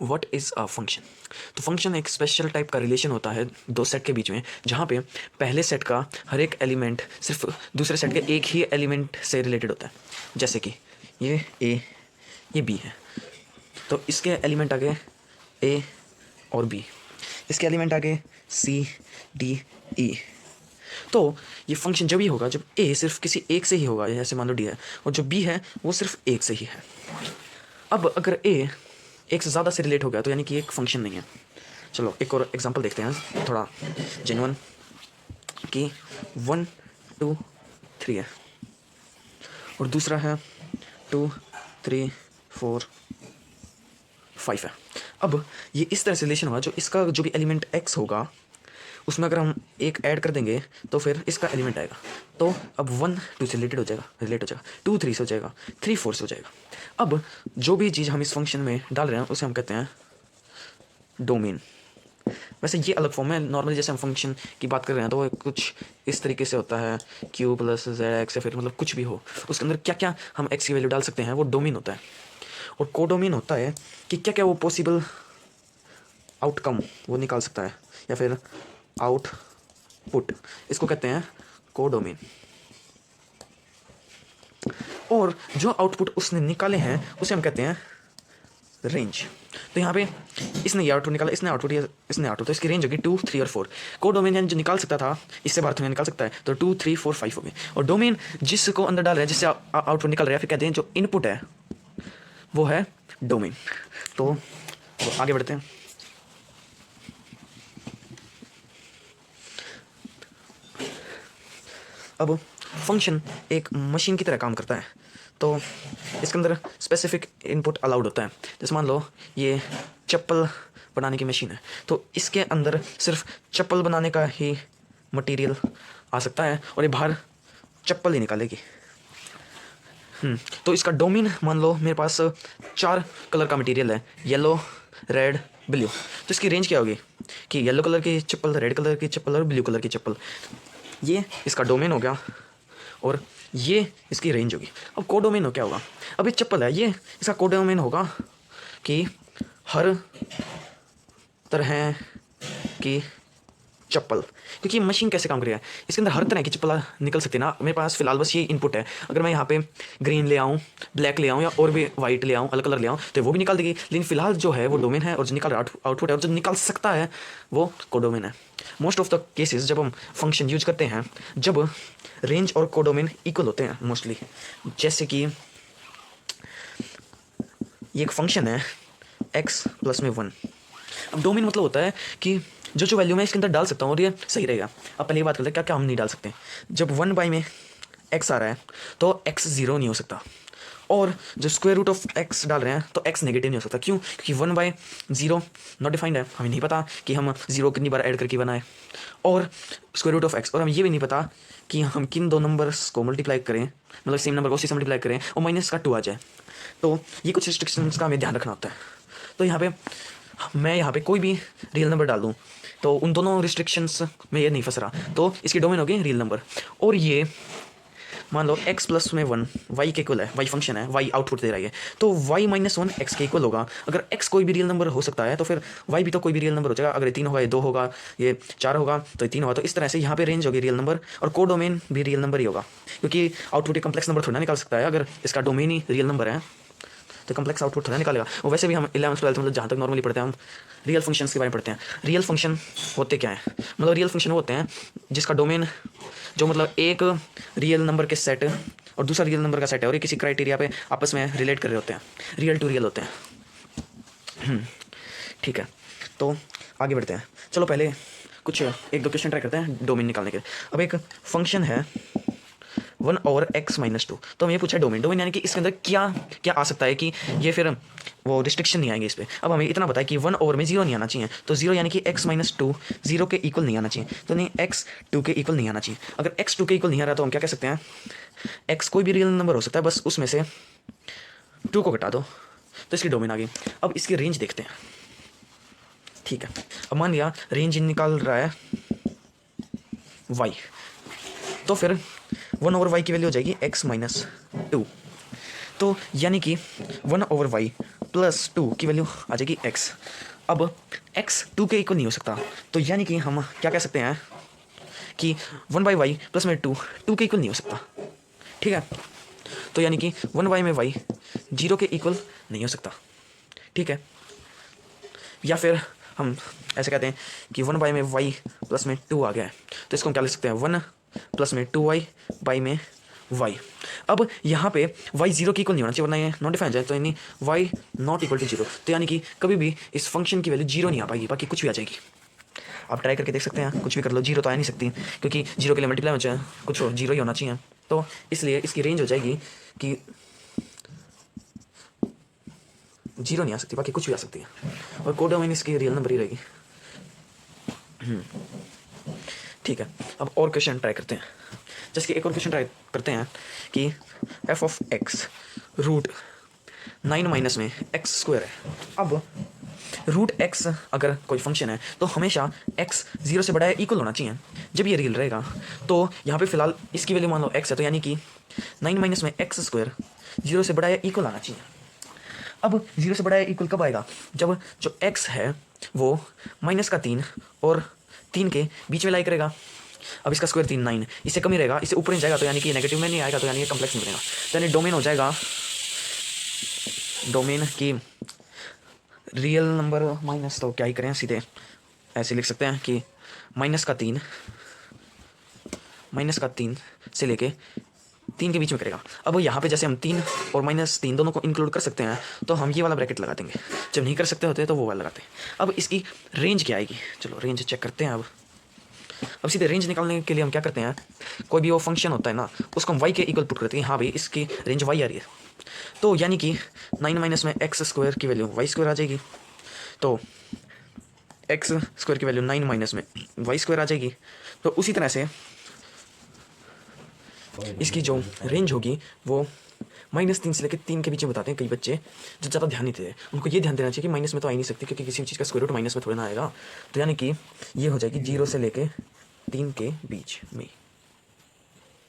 What is a function. तो function एक special type का रिलेशन होता है दो सेट के बीच में, जहाँ पे पहले सेट का हर एक एलिमेंट सिर्फ दूसरे सेट के एक ही एलिमेंट से रिलेटेड होता है। जैसे कि ये ए, ये बी है, तो इसके एलिमेंट आ गए ए और बी, इसके एलिमेंट आ गए सी डी ई। तो ये फंक्शन जब ही होगा जब ए सिर्फ किसी एक से ही होगा, जैसे मान लो डी है, और जो बी है वो सिर्फ एक से ही है। अब अगर ए एक से ज़्यादा से रिलेट हो गया तो यानी कि एक फंक्शन नहीं है। चलो एक और एग्जांपल देखते हैं थोड़ा जेन्युइन, कि 1 2 3 है और दूसरा है 2 3 4 5 है। अब ये इस तरह से रिलेशन हुआ, जो इसका जो भी एलिमेंट x होगा उसमें अगर हम एक ऐड कर देंगे तो फिर इसका एलिमेंट आएगा। तो अब 1 2 से रिलेट हो जाएगा, 2 3 से हो जाएगा, 3 4 से हो जाएगा। अब जो भी चीज़ हम इस फंक्शन में डाल रहे हैं उसे हम कहते हैं डोमेन। वैसे ये अलग फॉर्म है, नॉर्मली जैसे हम फंक्शन की बात कर रहे हैं तो वो कुछ इस तरीके से होता है q प्लस जेड एक्स, या फिर मतलब कुछ भी हो उसके अंदर क्या क्या हम x की वैल्यू डाल सकते हैं वो डोमेन होता है। और कोडोमेन होता है कि क्या क्या वो पॉसिबल आउटकम वो निकाल सकता है, या फिर आउटपुट, इसको कहते हैं कोडोमेन। और जो आउटपुट उसने निकाले हैं उसे हम कहते हैं रेंज। तो यहाँ पे इसने ये आउटपुट निकाला, इसने आउटपुट, इसने आउटपुट, तो इसकी रेंज होगी 2 3 और 4। कोडोमेन यानी जो निकाल सकता था इससे बाहर निकाल सकता है, तो 2 3 4 5 हो गए। और डोमेन जिसको अंदर डाल रहा है, जिससे आउटपुट निकल रहा है, फिर कहते हैं जो इनपुट है वो है डोमेन। तो आगे बढ़ते हैं। अब फंक्शन एक मशीन की तरह काम करता है, तो इसके अंदर स्पेसिफिक इनपुट अलाउड होता है। जैसे मान लो ये चप्पल बनाने की मशीन है, तो इसके अंदर सिर्फ चप्पल बनाने का ही मटेरियल आ सकता है और ये बाहर चप्पल ही निकालेगी। तो इसका डोमेन मान लो मेरे पास 4 कलर का मटेरियल है, येलो रेड ब्लू। तो इसकी रेंज क्या होगी कि येलो कलर की चप्पल, रेड कलर की चप्पल और ब्लू कलर की चप्पल। ये इसका डोमेन हो गया और ये इसकी रेंज होगी। अब कोडोमेन हो क्या होगा, अब ये चप्पल है, ये इसका कोडोमेन होगा कि हर तरह की चप्पल, क्योंकि ये मशीन कैसे काम कर रही है, इसके अंदर हर तरह की चप्पल निकल सकती है ना। मेरे पास फिलहाल बस ये इनपुट है, अगर मैं यहाँ पे ग्रीन ले आऊँ, ब्लैक ले आऊँ, या और भी वाइट ले आऊँ, अलग कलर ले आऊँ, तो वो भी निकाल देगी। लेकिन फिलहाल जो है वो डोमेन है, और जो निकाल आउटपुट है, और जो निकाल सकता है वो कोडोमेन है। मोस्ट ऑफ द केसेस जब हम फंक्शन यूज करते हैं, जब रेंज और कोडोमेन इक्वल होते हैं मोस्टली, जैसे कि ये एक फंक्शन है x प्लस में 1। अब डोमेन मतलब होता है कि जो जो वैल्यू मैं इसके अंदर डाल सकता हूँ और ये सही रहेगा। अब पहले ये बात करते हैं क्या क्या हम नहीं डाल सकते। जब 1 में x आ रहा है तो x 0 नहीं हो सकता, और जो स्क्वायर रूट ऑफ x डाल रहे हैं तो x नेगेटिव नहीं हो सकता। क्यों? क्योंकि 1/0 नॉट डिफाइंड है, हमें नहीं पता कि हम 0 कितनी बार ऐड करके बनाए, और स्क्वायर रूट ऑफ x, और हमें ये भी नहीं पता कि हम किन दो नंबर्स को मल्टीप्लाई करें, मतलब सेम नंबर को उसी से मल्टीप्लाई करें और माइनस का 2 आ जाए। तो ये कुछ रिस्ट्रिक्शंस का हमें ध्यान रखना होता है। तो यहाँ पे मैं यहाँ पे कोई भी रियल नंबर डाल दूँ तो उन दोनों रिस्ट्रिक्शंस में ये नहीं फंस रहा, तो इसकी डोमेन होगी रियल नंबर। और ये मान लो x प्लस में 1 y के इक्वल है, y फंक्शन है, y आउटपुट दे रही है, तो y माइनस 1 x के इक्वल होगा। अगर x कोई भी रियल नंबर हो सकता है तो फिर y भी तो कोई भी रियल नंबर हो जाएगा। अगर ये 3 होगा, ये 2 होगा, ये 4 होगा, तो ये 3 होगा। तो इस तरह से यहाँ पे रेंज होगी रियल नंबर, और कोडोमेन भी रियल नंबर ही होगा, क्योंकि आउटपुट एक कम्प्लेक्स नंबर थोड़ा निकाल सकता है। अगर इसका डोमेन ही रियल नंबर है तो कम्प्लेक्स आउटपुट थोड़ा निकालेगा। और वैसे भी हम 11th 12th मतलब जहाँ तक नॉर्मली पढ़ते हैं, हम रियल फंक्शंस के बारे में पढ़ते हैं। रियल फंक्शन होते क्या हैं, मतलब रियल फंक्शन वो होते हैं जिसका डोमेन, जो मतलब एक रियल नंबर के सेट और दूसरा रियल नंबर का सेट है, और ये किसी क्राइटेरिया पे आपस में रिलेट कर रहे होते हैं, रियल टू रियल होते हैं। ठीक है, तो आगे बढ़ते हैं। चलो पहले कुछ 1-2 क्वेश्चन ट्राई करते हैं डोमेन निकालने के। अब एक फंक्शन है 1/x-2, तो हमें ये पूछा है डोमेन। डोमेन यानी कि इसके अंदर क्या क्या आ सकता है कि ये फिर वो रिस्ट्रिक्शन नहीं आएंगे इस पर। अब हमें इतना पता है कि 1 में 0 नहीं आना चाहिए, तो 0 यानी कि x-2 0 के इक्वल नहीं आना चाहिए, तो नहीं x 2 के इक्वल नहीं आना चाहिए। अगर x 2 के इक्वल नहीं आ रहा तो हम क्या कह सकते हैं, x कोई भी रियल नंबर हो सकता है, बस उसमें से 2 को घटा दो, तो इसकी डोमेन आ गई। अब इसकी रेंज देखते हैं। ठीक है, अब मान लिया रेंज निकाल रहा है y, तो फिर 1/y की वैल्यू हो जाएगी x-2, तो यानी कि 1/y प्लस 2 की वैल्यू आ जाएगी x। अब x 2 के इक्वल नहीं हो सकता, तो यानी कि हम क्या कह सकते हैं कि 1/y प्लस में 2 के इक्वल नहीं हो सकता। ठीक है, तो यानी कि 1y में y 0 के इक्वल नहीं हो सकता। ठीक है, या फिर हम ऐसे कहते हैं कि 1y में y प्लस में 2 आ गया है, तो इसको हम क्या लिख सकते हैं 1 प्लस में 2y बाई में y। अब यहाँ पे y 0 की इक्वल नहीं होना चाहिए, वरना ये नॉट डिफाइन जाए, तो यानी y नॉट इक्वल टू 0, तो यानी कि कभी भी इस फंक्शन की वैल्यू 0 नहीं आ पाएगी, बाकी कुछ भी आ जाएगी। आप ट्राई करके देख सकते हैं, कुछ भी कर लो, 0 तो आ नहीं सकती, क्योंकि 0 के लिए मल्टीप्लाई हो जाए कुछ 0 ही होना चाहिए, तो इसलिए इसकी रेंज हो जाएगी कि 0 नहीं आ सकती, बाकी कुछ भी आ सकती है, और कोडोमेन इसकी रियल नंबर ही रहेगी। ठीक है, अब और क्वेश्चन ट्राई करते हैं। जैसे कि एक और क्वेश्चन ट्राई करते हैं कि f of x root 9 minus में x स्क्वायर है। अब रूट x अगर कोई फंक्शन है तो हमेशा x 0 से बड़ा या इक्वल होना चाहिए। जब ये रियल रहेगा तो यहाँ पे फिलहाल इसकी वैल्यू मान लो x है, तो यानी कि 9 माइनस में x स्क्वायर 0 से बड़ा या इक्वल आना चाहिए। अब 0 से बड़ा या इक्वल कब आएगा, जब जो x है वो -3 और 3 के बीच में लाई करेगा। अब इसका स्क्वायर 3 9, इससे कम ही रहेगा, इससे ऊपर नहीं जाएगा, तो यानी कि नेगेटिव में नहीं आएगा, तो यानी ये कम्प्लेक्स नहीं बनेगा, तो यानी डोमेन हो जाएगा, डोमेन की रियल नंबर माइनस, तो क्या ही करें, सीधे ऐसे लिख सकते हैं कि -3 से लेके 3 के बीच में करेगा। अब यहाँ पे जैसे हम 3 और -3 दोनों को इंक्लूड कर सकते हैं, तो हम ये वाला ब्रैकेट लगा देंगे, जब नहीं कर सकते होते तो वो वाला लगाते हैं। अब इसकी रेंज क्या आएगी, चलो रेंज चेक करते हैं। अब सीधे रेंज निकालने के लिए हम क्या करते हैं, कोई भी वो फंक्शन होता है ना, उसको हम y के इक्वल पुट करते हैं, हाँ भाई इसकी रेंज y आ रही है, तो यानी कि 9 माइनस में x स्क्वायर की वैल्यू y स्क्वायर आ जाएगी, तो x स्क्वायर की वैल्यू 9 माइनस में y स्क्वायर आ जाएगी। तो उसी तरह से इसकी जो रेंज होगी वो -3 से लेकर 3 के बीच में बताते हैं कई बच्चे जो ज़्यादा ध्यान नहीं देते, उनको ये ध्यान देना चाहिए कि माइनस में तो आ ही नहीं सकती, क्योंकि किसी भी चीज़ का स्क्वायर रूट माइनस में थोड़ा ना आएगा, तो यानी कि ये हो जाएगी 0 से लेकर 3 के बीच में।